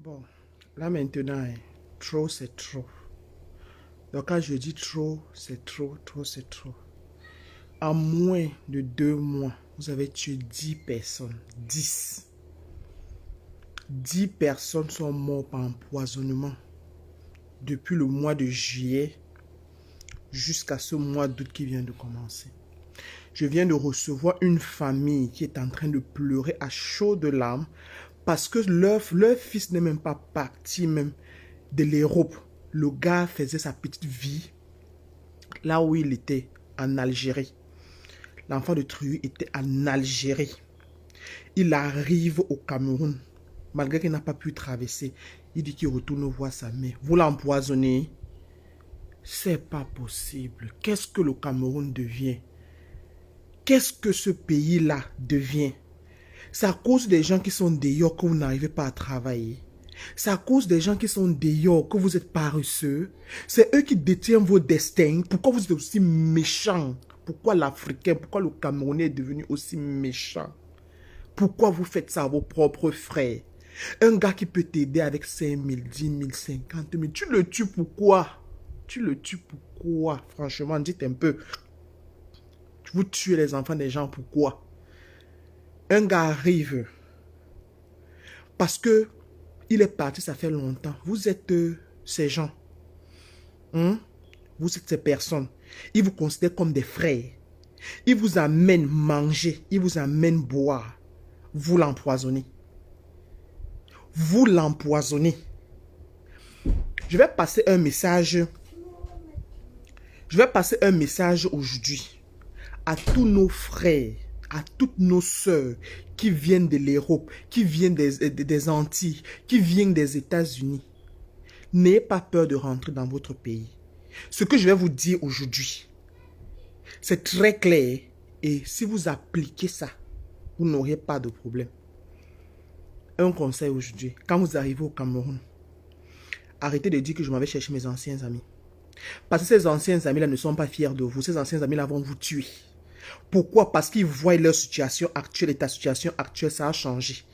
Bon, là maintenant, trop c'est trop. Donc quand je dis trop, c'est trop, trop c'est trop. En moins de 2 mois, vous avez tué 10 personnes. 10. 10 personnes sont mortes par empoisonnement depuis le mois de juillet jusqu'à ce mois d'août qui vient de commencer. Je viens de recevoir une famille qui est en train de pleurer à chaudes larmes parce que leur fils n'est même pas parti même de l'Europe. Le gars faisait sa petite vie là où il était, en Algérie. L'enfant de Triu était en Algérie. Il arrive au Cameroun, malgré qu'il n'a pas pu traverser. Il dit qu'il retourne voir sa mère. Vous l'empoisonnez? C'est pas possible. Qu'est-ce que le Cameroun devient? Qu'est-ce que ce pays-là devient? C'est à cause des gens qui sont dehors que vous n'arrivez pas à travailler. C'est à cause des gens qui sont dehors que vous êtes paresseux. C'est eux qui détiennent vos destins. Pourquoi vous êtes aussi méchants? Pourquoi l'Africain, pourquoi le Camerounais est devenu aussi méchant? Pourquoi vous faites ça à vos propres frères? Un gars qui peut t'aider avec 5 000, 10 000, 50 000, tu le tues pourquoi? Tu le tues pourquoi? Franchement, dites un peu. Vous tuez les enfants des gens pourquoi? Un gars arrive parce que il est parti, ça fait longtemps. Vous êtes ces gens. Vous êtes ces personnes. Ils vous considèrent comme des frères. Ils vous amènent manger. Ils vous amènent boire. Vous l'empoisonnez. Vous l'empoisonnez. Je vais passer un message. Je vais passer un message aujourd'hui à tous nos frères, à toutes nos sœurs qui viennent de l'Europe, qui viennent des Antilles, qui viennent des États-Unis. N'ayez pas peur de rentrer dans votre pays. Ce que je vais vous dire aujourd'hui, c'est très clair. Et si vous appliquez ça, vous n'aurez pas de problème. Un conseil aujourd'hui, quand vous arrivez au Cameroun, arrêtez de dire que je m'en vais chercher mes anciens amis. Parce que ces anciens amis-là ne sont pas fiers de vous. Ces anciens amis-là vont vous tuer. Pourquoi? Parce qu'ils voient leur situation actuelle et ta situation actuelle, ça a changé.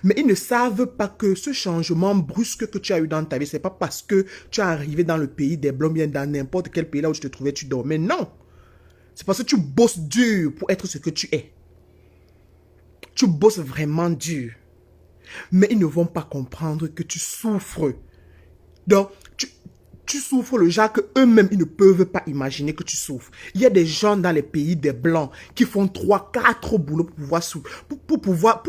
Mais ils ne savent pas que ce changement brusque que tu as eu dans ta vie, ce n'est pas parce que tu es arrivé dans le pays des Blancs, bien dans n'importe quel pays là où tu te trouvais, tu dormais. Non. C'est parce que tu bosses dur pour être ce que tu es. Tu bosses vraiment dur. Mais ils ne vont pas comprendre que tu souffres. Donc, tu souffres le genre que eux-mêmes, ils ne peuvent pas imaginer que tu souffres. Il y a des gens dans les pays des Blancs qui font 3, 4 boulots pour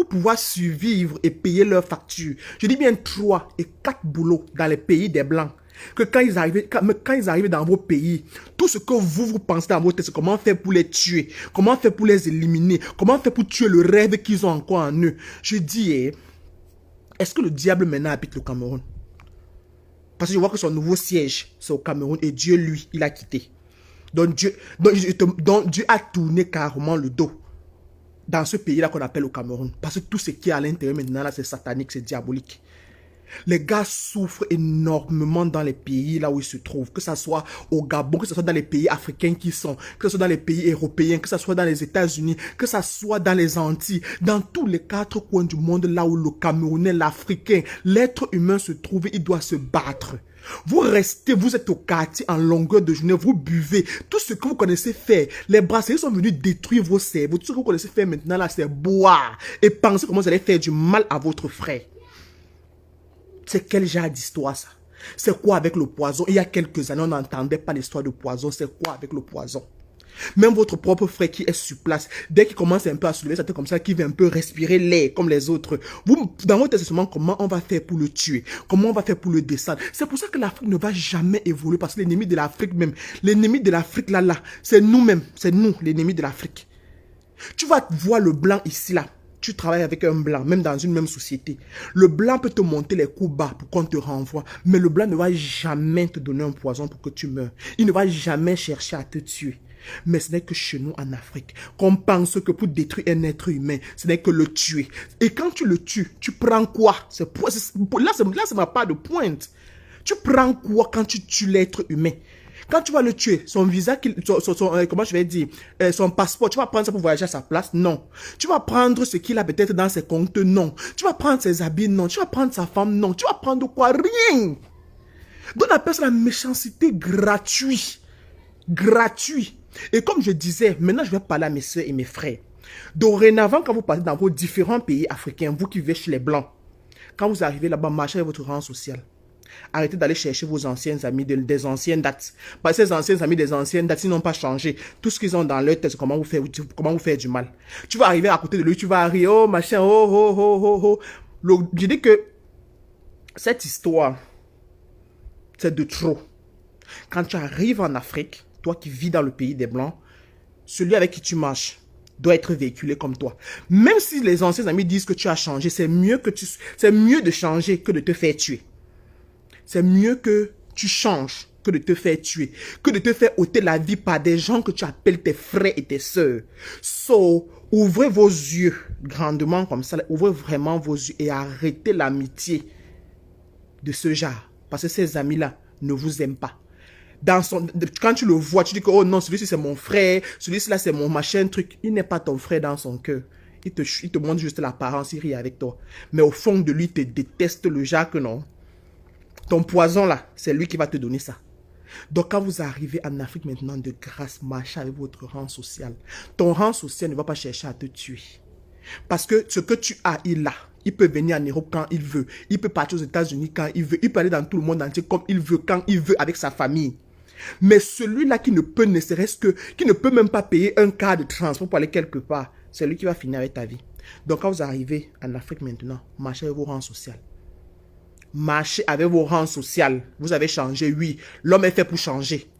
pouvoir survivre et payer leurs factures. Je dis bien 3 et 4 boulots dans les pays des Blancs. Que quand ils arrivent dans vos pays, tout ce que vous pensez dans votre tête, c'est comment faire pour les tuer, comment faire pour les éliminer, comment faire pour tuer le rêve qu'ils ont encore en eux. Je dis, est-ce que le diable maintenant habite le Cameroun? Parce que je vois que son nouveau siège, c'est au Cameroun. Et Dieu, lui, il a quitté. Donc Dieu a tourné carrément le dos dans ce pays-là qu'on appelle le Cameroun. Parce que tout ce qui est à l'intérieur maintenant, là, c'est satanique, c'est diabolique. Les gars souffrent énormément dans les pays là où ils se trouvent. Que ce soit au Gabon, que ce soit dans les pays africains qui sont, que ce soit dans les pays européens, que ce soit dans les États-Unis, que ce soit dans les Antilles, dans tous les 4 coins du monde là où le Camerounais, l'Africain, l'être humain se trouve, il doit se battre. Vous restez, vous êtes au quartier en longueur de journée, vous buvez. Tout ce que vous connaissez faire, les bracelets sont venus détruire vos cerveaux. Tout ce que vous connaissez faire maintenant là, c'est boire et penser comment vous allez faire du mal à votre frère. C'est quel genre d'histoire ça? C'est quoi avec le poison? Il y a quelques années, on n'entendait pas l'histoire de poison. C'est quoi avec le poison? Même votre propre frère qui est sur place, dès qu'il commence un peu à soulever sa tête comme ça, qui veut un peu respirer l'air comme les autres, vous, dans votre tête, c'est seulement comment on va faire pour le tuer, comment on va faire pour le descendre. C'est pour ça que l'Afrique ne va jamais évoluer, parce que l'ennemi de l'Afrique même, l'ennemi de l'Afrique là, c'est nous-mêmes, c'est nous, l'ennemi de l'Afrique. Tu vas voir le blanc ici là. Tu travailles avec un blanc, même dans une même société. Le blanc peut te monter les coups bas pour qu'on te renvoie. Mais le blanc ne va jamais te donner un poison pour que tu meurs. Il ne va jamais chercher à te tuer. Mais ce n'est que chez nous en Afrique qu'on pense que pour détruire un être humain, ce n'est que le tuer. Et quand tu le tues, tu prends quoi? Là, c'est ma part de pointe. Tu prends quoi quand tu tues l'être humain? Quand tu vas le tuer, son visa, comment je vais dire, son passeport, tu vas prendre ça pour voyager à sa place? Non. Tu vas prendre ce qu'il a peut-être dans ses comptes? Non. Tu vas prendre ses habits? Non. Tu vas prendre sa femme? Non. Tu vas prendre quoi? Rien. Donc on appelle ça la méchanceté gratuite. Gratuit. Et comme je disais, maintenant je vais parler à mes soeurs et mes frères. Dorénavant, quand vous partez dans vos différents pays africains, vous qui vivez chez les Blancs, quand vous arrivez là-bas, marchez avec votre rang social. Arrêtez d'aller chercher vos anciens amis des anciennes dates. Parce que ces anciens amis des anciennes dates, ils n'ont pas changé. Tout ce qu'ils ont dans leur tête, c'est comment vous faire du mal. Tu vas arriver à côté de lui, tu vas rire, oh machin, oh, oh, oh, oh, oh. Je dis que cette histoire, c'est de trop. Quand tu arrives en Afrique, toi qui vis dans le pays des Blancs, celui avec qui tu marches doit être véhiculé comme toi. Même si les anciens amis disent que tu as changé, c'est mieux de changer que de te faire tuer. C'est mieux que tu changes que de te faire tuer, que de te faire ôter la vie par des gens que tu appelles tes frères et tes sœurs. So, ouvrez vos yeux grandement comme ça, ouvrez vraiment vos yeux et arrêtez l'amitié de ce genre. Parce que ces amis-là ne vous aiment pas. Quand tu le vois, tu dis que oh non, celui-ci c'est mon frère, celui-ci là c'est mon machin truc. Il n'est pas ton frère dans son cœur. Il te montre juste l'apparence, il rit avec toi. Mais au fond de lui, il te déteste le genre que non. Ton poison là, c'est lui qui va te donner ça. Donc quand vous arrivez en Afrique maintenant, de grâce, marchez avec votre rang social. Ton rang social ne va pas chercher à te tuer. Parce que ce que tu as, il a. Il peut venir en Europe quand il veut. Il peut partir aux États-Unis quand il veut. Il peut aller dans tout le monde entier comme il veut, quand il veut, avec sa famille. Mais celui-là qui ne peut ne serait-ce que, qui ne peut même pas payer un quart de transport pour aller quelque part, c'est lui qui va finir avec ta vie. Donc quand vous arrivez en Afrique maintenant, marchez avec vos rangs sociaux. Marchez avec vos rangs sociaux. Vous avez changé, oui. L'homme est fait pour changer.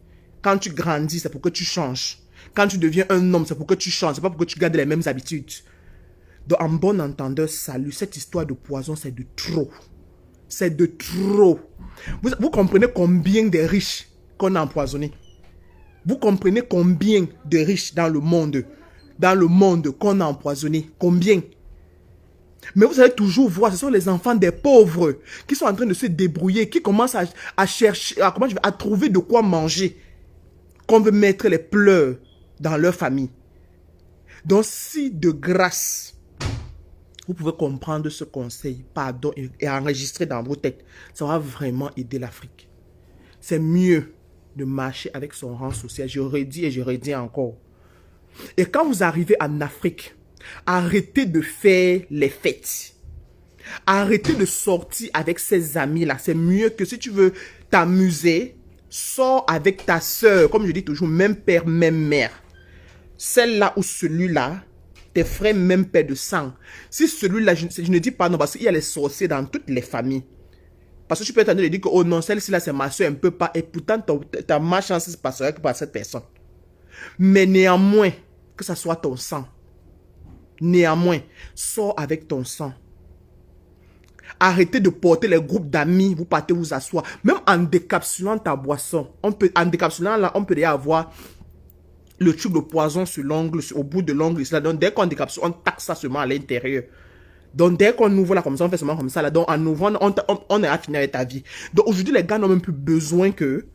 Quand tu grandis, c'est pour que tu changes. Quand tu deviens un homme, c'est pour que tu changes. C'est pas pour que tu gardes les mêmes habitudes. Donc en bon entendeur, salut. Cette histoire de poison, c'est de trop. C'est de trop. Vous comprenez combien de riches qu'on a empoisonnés? Vous comprenez combien de riches dans le monde qu'on a empoisonnés? Combien? Mais vous allez toujours voir, ce sont les enfants des pauvres qui sont en train de se débrouiller, qui commencent à chercher, à trouver de quoi manger, qu'on veut mettre les pleurs dans leur famille. Donc si de grâce, vous pouvez comprendre ce conseil, pardon, et enregistrer dans vos têtes, ça va vraiment aider l'Afrique. C'est mieux de marcher avec son rang social. Je redis et je redis encore. Et quand vous arrivez en Afrique, arrêtez de faire les fêtes. Arrêtez de sortir avec ses amis-là. C'est mieux que si tu veux t'amuser, sors avec ta soeur. Comme je dis toujours, même père, même mère. Celle-là ou celui-là, tes frères, même père de sang. Si celui-là, je ne dis pas non, parce qu'il y a les sorciers dans toutes les familles. Parce que tu peux être en train de dire que, oh non, celle-ci là, c'est ma soeur, elle ne peut pas. Et pourtant, ta malchance se passerait que par cette personne. Mais néanmoins, que ça soit ton sang. Néanmoins, sors avec ton sang. Arrêtez de porter les groupes d'amis, vous partez vous asseoir. Même en décapsulant ta boisson, en décapsulant là, on peut déjà avoir le tube de poison sur l'ongle, au bout de l'ongle. Donc dès qu'on décapsule, on taxe ça seulement à l'intérieur. Donc dès qu'on ouvre là comme ça, on fait seulement comme ça là. Donc en ouvrant, on est à finir avec ta vie. Donc aujourd'hui, les gars n'ont même plus besoin que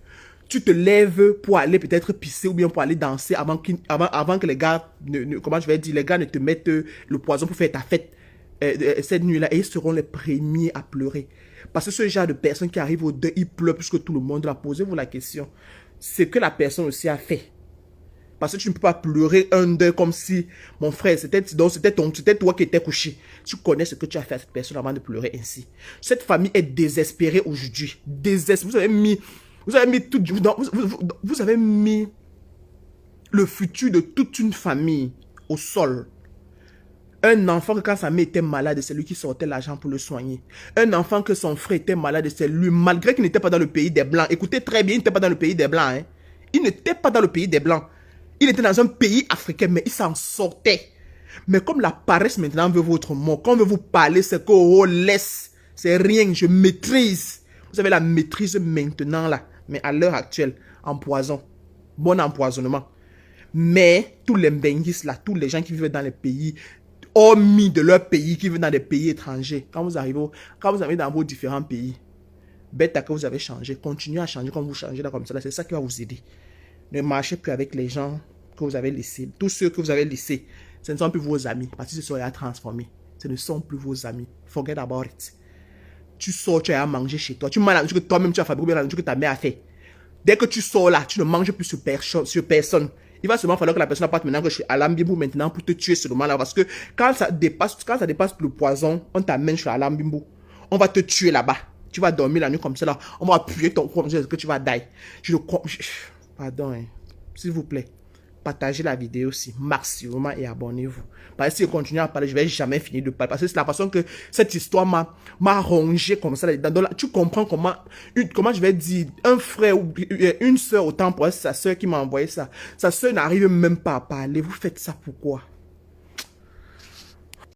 tu te lèves pour aller peut-être pisser ou bien pour aller danser avant que les gars, comment je vais dire, les gars ne te mettent le poison pour faire ta fête cette nuit-là. Et ils seront les premiers à pleurer. Parce que ce genre de personnes qui arrivent au deuil, ils pleurent plus que tout le monde. Là, posez-vous la question. C'est que la personne aussi a fait. Parce que tu ne peux pas pleurer un deuil comme si, mon frère, c'était toi qui étais couché. Tu connais ce que tu as fait à cette personne avant de pleurer ainsi. Cette famille est désespérée aujourd'hui. Vous avez mis le futur de toute une famille au sol. Un enfant que quand sa mère était malade, c'est lui qui sortait l'argent pour le soigner. Un enfant que son frère était malade, c'est lui, malgré qu'il n'était pas dans le pays des Blancs. Écoutez très bien, il n'était pas dans le pays des Blancs. Hein. Il n'était pas dans le pays des Blancs. Il était dans un pays africain, mais il s'en sortait. Mais comme la paresse maintenant veut votre mot, quand on veut vous parler, c'est que oh, laisse, c'est rien, je maîtrise. Vous avez la maîtrise maintenant là, mais à l'heure actuelle, empoison. Bon empoisonnement. Mais tous les benguis là, tous les gens qui vivent dans les pays, hormis de leur pays, qui vivent dans des pays étrangers, quand vous arrivez dans vos différents pays, bête à que vous avez changé. Continuez à changer comme vous changez là comme ça. C'est ça qui va vous aider. Ne marchez plus avec les gens que vous avez laissés. Tous ceux que vous avez laissés, ce ne sont plus vos amis. Parce que ce sont à transformer. Ce ne sont plus vos amis. Forget about it. Tu sors, tu as à manger chez toi. Tu manges la nourriture que toi-même tu as fabriqué, la nourriture que ta mère a fait. Dès que tu sors là, tu ne manges plus sur personne. Il va seulement falloir que la personne parte maintenant que je suis à l'ambimbo maintenant pour te tuer seulement là. Parce que quand ça dépasse le poison, on t'amène sur l'ambimbo. On va te tuer là-bas. Tu vas dormir la nuit comme ça là. On va appuyer ton corps que tu vas die. Pardon, hein. S'il vous plaît. Partagez la vidéo aussi, maximum, et abonnez-vous. Parce que si je continue à parler, je ne vais jamais finir de parler. Parce que c'est la façon que cette histoire m'a rongé comme ça. Tu comprends comment je vais dire, un frère ou une soeur, autant pour elle, sa soeur qui m'a envoyé ça. Sa soeur n'arrive même pas à parler. Vous faites ça pourquoi?